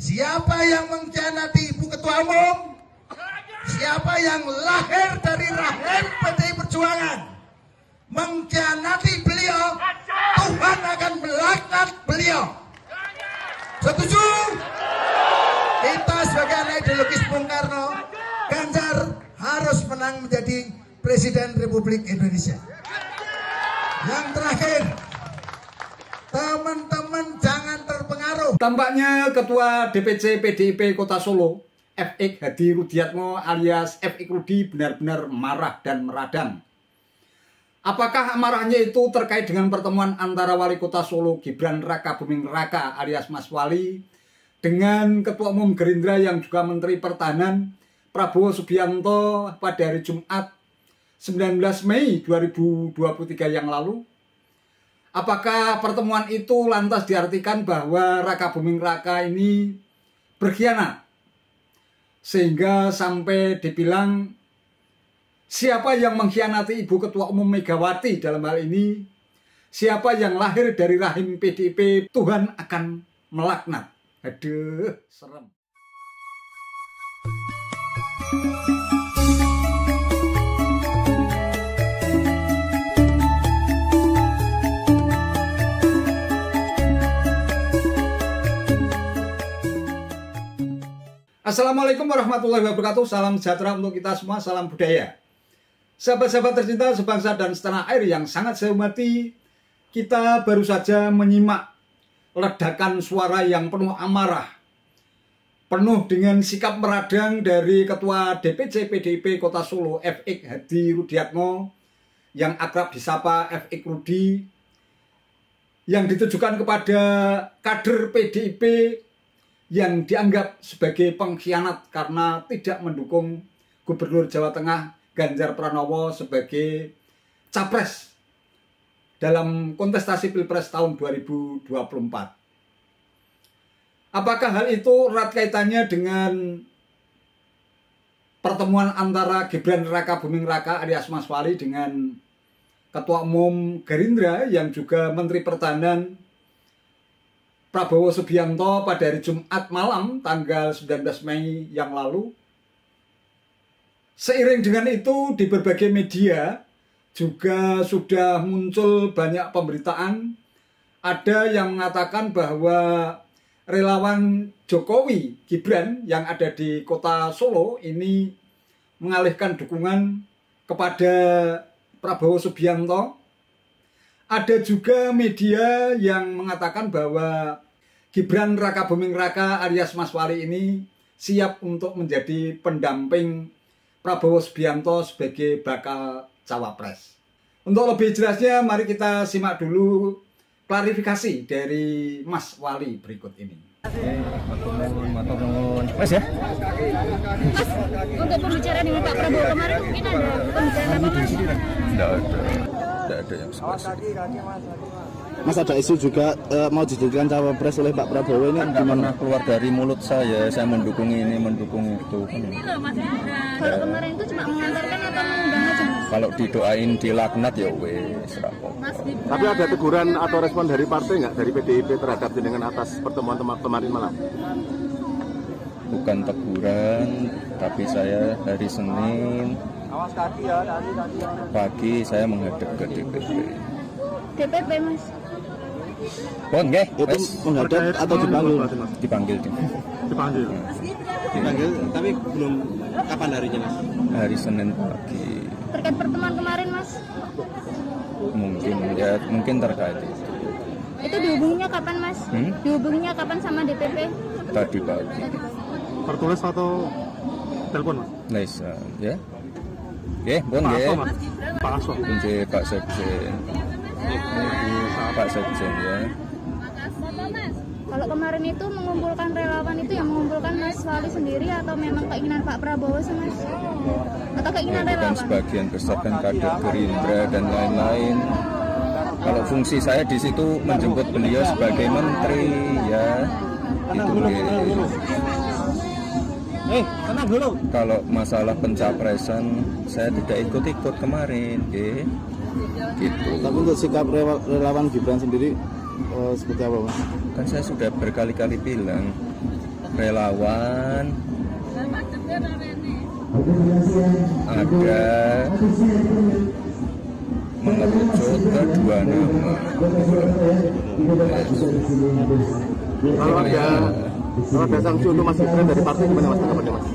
Siapa yang mengkhianati Ibu Ketua Umum? Siapa yang lahir dari rahim PDI Perjuangan mengkhianati beliau, Tuhan akan melaknat beliau. Setuju? Kita sebagai anak ideologis Bung Karno, Ganjar harus menang menjadi Presiden Republik Indonesia. Yang terakhir, teman-teman jangan terpengaruh. Tampaknya Ketua DPC PDIP Kota Solo, FX Hadi Rudiatmo alias FX Rudi benar-benar marah dan meradang. Apakah amarahnya itu terkait dengan pertemuan antara Wali Kota Solo Gibran Raka Buming Raka alias Mas Wali dengan Ketua Umum Gerindra yang juga Menteri Pertahanan Prabowo Subianto pada hari Jumat 19 Mei 2023 yang lalu? Apakah pertemuan itu lantas diartikan bahwa Raka Buming Raka ini berkhianat? Sehingga sampai dibilang siapa yang mengkhianati Ibu Ketua Umum Megawati dalam hal ini, siapa yang lahir dari rahim PDIP, Tuhan akan melaknat. Aduh, serem. Assalamualaikum warahmatullahi wabarakatuh. Salam sejahtera untuk kita semua, salam budaya. Sahabat-sahabat tercinta sebangsa dan setanah air yang sangat saya hormati, kita baru saja menyimak ledakan suara yang penuh amarah, penuh dengan sikap meradang dari Ketua DPC PDIP Kota Solo, FX Hadi Rudiatmo, yang akrab disapa FX Rudi, yang ditujukan kepada kader PDIP yang dianggap sebagai pengkhianat karena tidak mendukung Gubernur Jawa Tengah Ganjar Pranowo sebagai capres dalam kontestasi Pilpres tahun 2024. Apakah hal itu erat kaitannya dengan pertemuan antara Gibran Raka Buming Raka alias Mas Wali dengan Ketua Umum Gerindra yang juga Menteri Pertahanan Prabowo Subianto pada hari Jumat malam tanggal 19 Mei yang lalu? Seiring dengan itu di berbagai media juga sudah muncul banyak pemberitaan. Ada yang mengatakan bahwa relawan Jokowi Gibran yang ada di Kota Solo ini mengalihkan dukungan kepada Prabowo Subianto. Ada juga media yang mengatakan bahwa Gibran Raka Buming Raka alias Mas Wali ini siap untuk menjadi pendamping Prabowo Subianto sebagai bakal cawapres. Untuk lebih jelasnya, mari kita simak dulu klarifikasi dari Mas Wali berikut ini. Mas ya? Mas, untuk pembicaraan dengan Pak Prabowo kemarin mungkin ada pembicaraan apa Mas? Tidak ada yang spesifik. Mas, ada isu juga mau dijadikan cawapres oleh Pak Prabowo ini Gimana keluar dari mulut saya mendukung ini, mendukung itu. Ini loh Mas Hendra. Kalau kemarin itu cuma mengantarkan atau mengundang aja Mas? Kalau didoain dilaknat ya wes rapor. Tapi ada teguran atau respon dari partai nggak, dari PDIP terhadap dengan atas pertemuan kemarin malam? Bukan teguran, tapi saya hari Senin pagi saya menghadap ke DPP. DPP Mas? Bon, nggih. Itu menghadap atau dipanggil? Dipanggil. Dipanggil, tapi belum kapan harinya Mas? Hari Senin pagi. Terkait pertemuan kemarin Mas? Mungkin terkait itu. Itu dihubunginya kapan Mas? Dihubunginya kapan sama DPP? Tadi pagi. Tertulis atau telepon Mas? Nice, ya. Oke, bon nggih. Pak Aso. Kunci Pak Sekjen. Pak Sekjen ya. Kalau kemarin itu mengumpulkan relawan itu yang mengumpulkan Mas Wali sendiri atau memang keinginan Pak Prabowo sih Mas? Atau keinginan Itu kan relawan? sebagian besar kan kader Gerindra dan lain-lain. Kalau fungsi saya di situ menjemput beliau sebagai menteri ya. Itu tenang dulu. Kalau masalah pencapresan saya tidak ikut-ikut kemarin, gitu. Tapi untuk sikap relawan Gibran sendiri seperti apa Mas? Kan saya sudah berkali-kali bilang relawan, ada mengerucut ke 2 nama. Kalau ada sanksi untuk Mas Gibran dari partai gimana Mas? Tanggapannya Mas?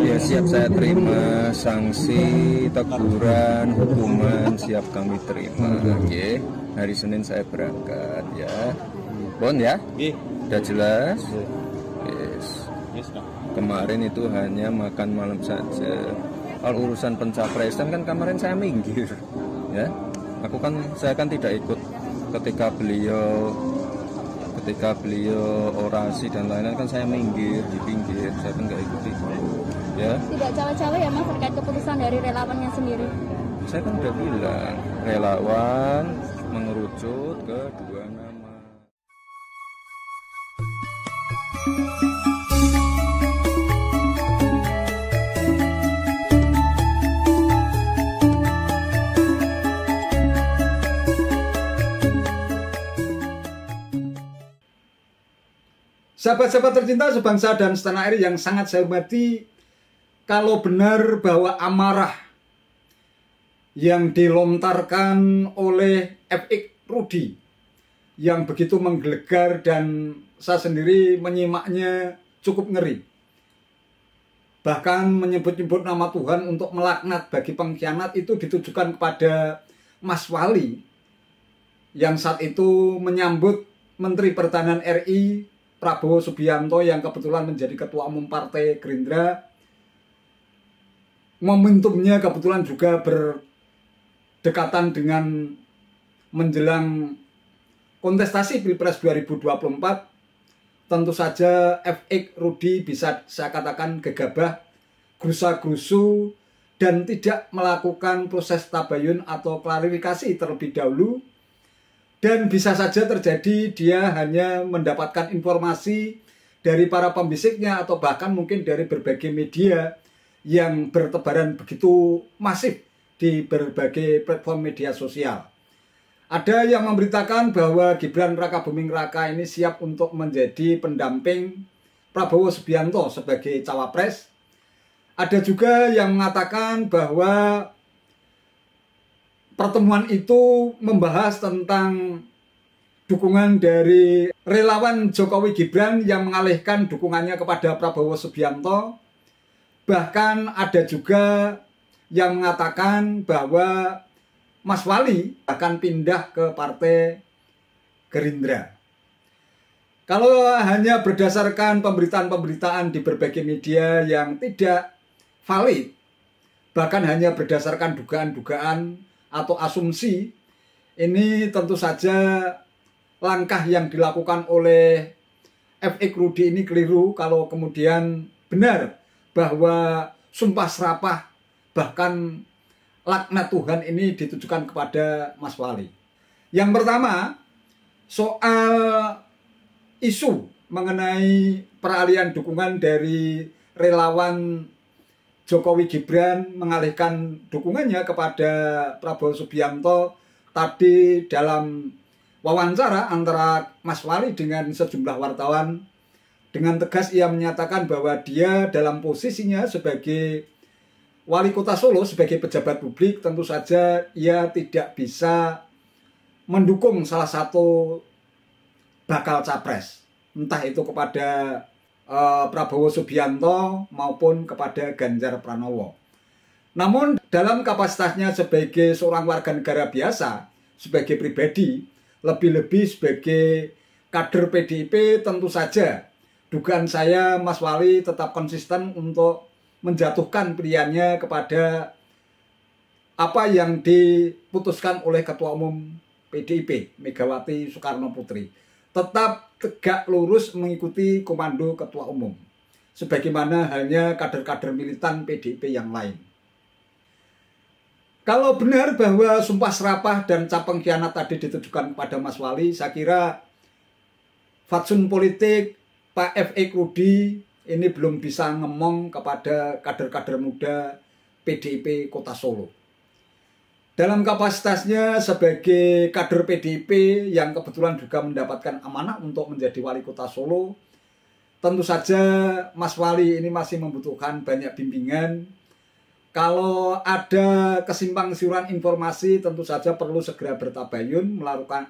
Ya siap saya terima, sanksi, teguran, hukuman siap kami terima. Oke, hari Senin saya berangkat ya. Bon ya? Udah jelas? Yes. Kemarin itu hanya makan malam saja. Kalau urusan pencapresan kan kemarin saya minggir, ya. Saya kan tidak ikut ketika beliau orasi dan lain-lain, kan saya minggir di pinggir, saya kan nggak ikuti, ya. Tidak cawe-cawe ya Mas terkait keputusan dari relawannya sendiri? Saya kan udah bilang relawan mengerucut ke 2 nama. Sahabat-sahabat tercinta sebangsa dan setanah air yang sangat saya hormati, kalau benar bahwa amarah yang dilontarkan oleh FX Rudi yang begitu menggelegar dan saya sendiri menyimaknya cukup ngeri, bahkan menyebut-nyebut nama Tuhan untuk melaknat bagi pengkhianat, itu ditujukan kepada Mas Wali yang saat itu menyambut Menteri Pertahanan RI Prabowo Subianto yang kebetulan menjadi Ketua Umum Partai Gerindra. Momentumnya kebetulan juga berdekatan dengan menjelang kontestasi Pilpres 2024. Tentu saja FX Rudi bisa saya katakan gegabah, gerusa-gerusu, dan tidak melakukan proses tabayun atau klarifikasi terlebih dahulu. Dan bisa saja terjadi dia hanya mendapatkan informasi dari para pembisiknya atau bahkan mungkin dari berbagai media yang bertebaran begitu masif di berbagai platform media sosial. Ada yang memberitakan bahwa Gibran Rakabuming Raka ini siap untuk menjadi pendamping Prabowo Subianto sebagai cawapres. Ada juga yang mengatakan bahwa pertemuan itu membahas tentang dukungan dari relawan Jokowi Gibran yang mengalihkan dukungannya kepada Prabowo Subianto. Bahkan ada juga yang mengatakan bahwa Mas Wali akan pindah ke Partai Gerindra. Kalau hanya berdasarkan pemberitaan-pemberitaan di berbagai media yang tidak valid, bahkan hanya berdasarkan dugaan-dugaan atau asumsi, ini tentu saja langkah yang dilakukan oleh FX Rudi ini keliru kalau kemudian benar bahwa sumpah serapah bahkan laknat Tuhan ini ditujukan kepada Mas Wali. Yang pertama, soal isu mengenai peralihan dukungan dari relawan Jokowi Gibran mengalihkan dukungannya kepada Prabowo Subianto. Tadi dalam wawancara antara Mas Wali dengan sejumlah wartawan, dengan tegas ia menyatakan bahwa dia dalam posisinya sebagai Wali Kota Solo, sebagai pejabat publik, tentu saja ia tidak bisa mendukung salah satu bakal capres, entah itu kepada Prabowo Subianto maupun kepada Ganjar Pranowo. Namun dalam kapasitasnya sebagai seorang warga negara biasa, sebagai pribadi, lebih-lebih sebagai kader PDIP, tentu saja dugaan saya Mas Wali tetap konsisten untuk menjatuhkan pilihannya kepada apa yang diputuskan oleh Ketua Umum PDIP, Megawati Soekarno Putri. Tetap tegak lurus mengikuti komando Ketua Umum, sebagaimana halnya kader-kader militan PDIP yang lain. Kalau benar bahwa sumpah serapah dan cap pengkhianat tadi ditujukan kepada Mas Wali, saya kira fatsun politik Pak FX Rudi ini belum bisa ngomong kepada kader-kader muda PDIP Kota Solo. Dalam kapasitasnya sebagai kader PDIP yang kebetulan juga mendapatkan amanah untuk menjadi wali kota Solo, tentu saja Mas Wali ini masih membutuhkan banyak bimbingan. Kalau ada kesimpang siuran informasi, tentu saja perlu segera bertabayun,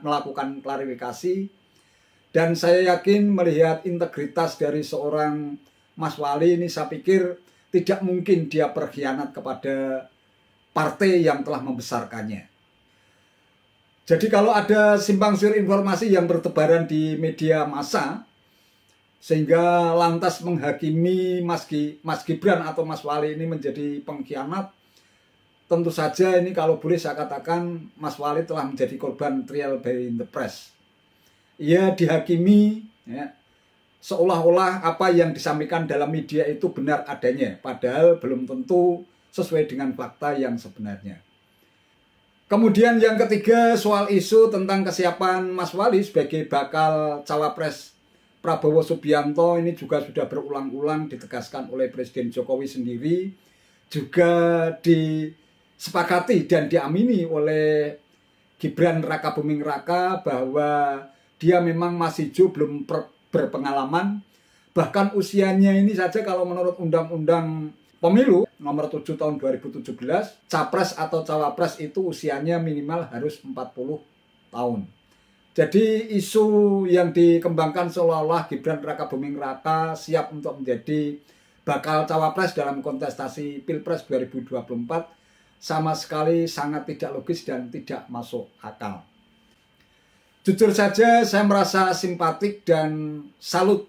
melakukan klarifikasi. Dan saya yakin melihat integritas dari seorang Mas Wali ini, saya pikir tidak mungkin dia berkhianat kepada partai yang telah membesarkannya. Jadi kalau ada simpang siur informasi yang bertebaran di media massa, sehingga lantas menghakimi Mas Gibran atau Mas Wali ini menjadi pengkhianat, tentu saja ini kalau boleh saya katakan Mas Wali telah menjadi korban trial by the press. Ia dihakimi ya, seolah-olah apa yang disampaikan dalam media itu benar adanya, padahal belum tentu sesuai dengan fakta yang sebenarnya. Kemudian yang ketiga, soal isu tentang kesiapan Mas Wali sebagai bakal cawapres Prabowo Subianto, ini juga sudah berulang-ulang ditegaskan oleh Presiden Jokowi sendiri, juga disepakati dan diamini oleh Gibran Rakabuming Raka bahwa dia memang masih belum berpengalaman. Bahkan usianya ini saja kalau menurut Undang-Undang Pemilu nomor 7 tahun 2017, capres atau cawapres itu usianya minimal harus 40 tahun. Jadi isu yang dikembangkan seolah-olah Gibran Rakabuming Raka siap untuk menjadi bakal cawapres dalam kontestasi Pilpres 2024 sama sekali sangat tidak logis dan tidak masuk akal. Jujur saja saya merasa simpatik dan salut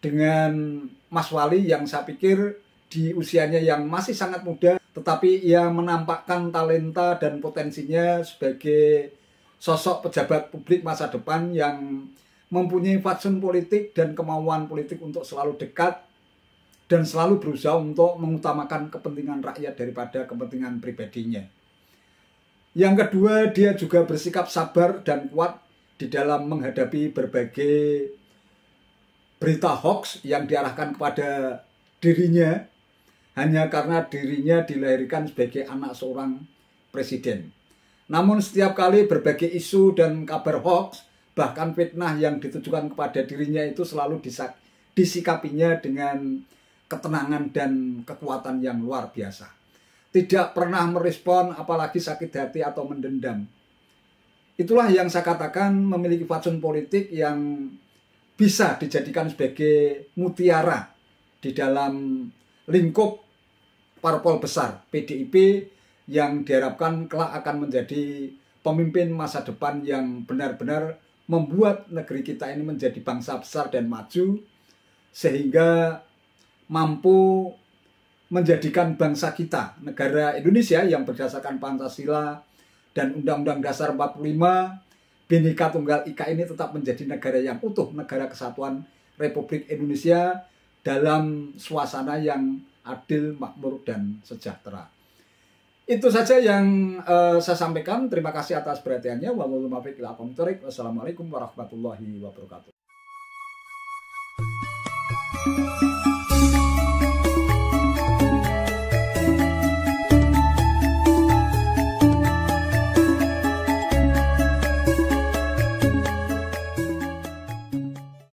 dengan Mas Wali yang saya pikir di usianya yang masih sangat muda, tetapi ia menampakkan talenta dan potensinya sebagai sosok pejabat publik masa depan yang mempunyai fatsun politik dan kemauan politik untuk selalu dekat dan selalu berusaha untuk mengutamakan kepentingan rakyat daripada kepentingan pribadinya. Yang kedua, dia juga bersikap sabar dan kuat di dalam menghadapi berbagai berita hoax yang diarahkan kepada dirinya hanya karena dirinya dilahirkan sebagai anak seorang presiden. Namun setiap kali berbagai isu dan kabar hoax, bahkan fitnah yang ditujukan kepada dirinya itu selalu disikapinya dengan ketenangan dan kekuatan yang luar biasa. Tidak pernah merespon apalagi sakit hati atau mendendam. Itulah yang saya katakan memiliki fatsun politik yang bisa dijadikan sebagai mutiara di dalam lingkup parpol besar PDIP yang diharapkan kelak akan menjadi pemimpin masa depan yang benar-benar membuat negeri kita ini menjadi bangsa besar dan maju, sehingga mampu menjadikan bangsa kita, negara Indonesia yang berdasarkan Pancasila dan Undang-Undang Dasar 45, Bhinneka Tunggal Ika ini tetap menjadi negara yang utuh, negara kesatuan Republik Indonesia dalam suasana yang adil, makmur, dan sejahtera. Itu saja yang saya sampaikan. Terima kasih atas perhatiannya. Wassalamualaikum warahmatullahi wabarakatuh.